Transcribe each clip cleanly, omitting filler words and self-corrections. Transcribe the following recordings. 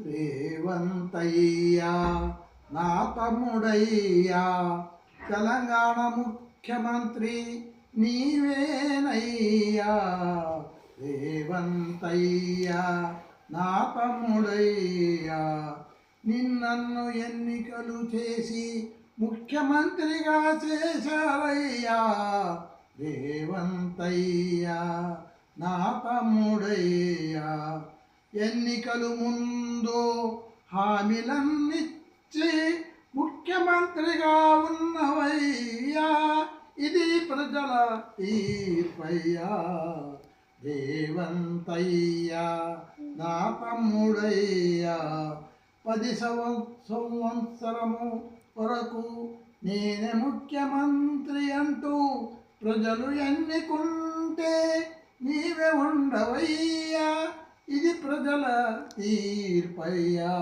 రేవంతయ్యా నా తమ్ముడయ్యా, తెలంగాణ ముఖ్యమంత్రి నీవేనయ్యా. రేవంతయ్యా నా తమ్ముడయ్యా, నిన్నన్ను ఎన్నికలు చేసి ముఖ్యమంత్రిగా చేశారయ్యా. రేవంతయ్యా నా తమ్ముడయ్యా, ఎన్నికలు ముందు హామీలన్నిచ్చి ముఖ్యమంత్రిగా ఉన్నవయ్యా. ఇది ప్రజల తీర్పయ్యా. రేవంతయ్యా నా తమ్ముడయ్యా, 10 సంవత్సరము వరకు నేనే ముఖ్యమంత్రి అంటూ ప్రజలు ఎన్నుకుంటే నీవే ఉండవయ్యా. ఇది ప్రజల తీర్పయ్యా.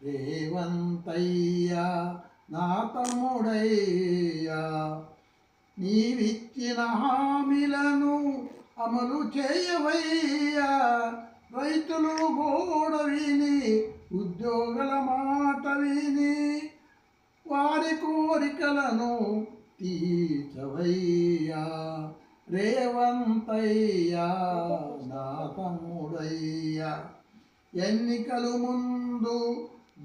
రేవంతయ్యా నా తమ్ముడయ్యా, నీవిచ్చిన హామీలను అమలు చేయవయ్యా. రైతులు గోడ విని, ఉద్యోగుల మాట విని, వారి కోరికలను తీర్చవయ్యా. రేవంతయ్యా నా తమ్ముడయ్యా, ఎన్నికలు ముందు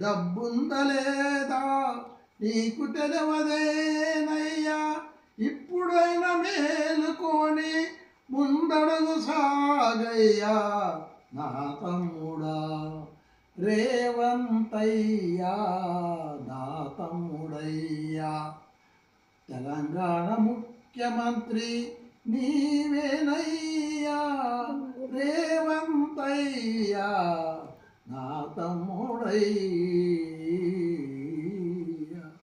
డబ్బుందలేదా నీకు తెలియదేనయ్యా. ఇప్పుడైనా మేలుకొని ముందడుగు సాగయ్యా నా తమ్ముడా. రేవంతయ్యా నా తమ్ముడయ్యా, తెలంగాణ ముఖ్యమంత్రి నీవేనయ్యా. రేవంతయ్యా నా తమ్ముడయ్యా.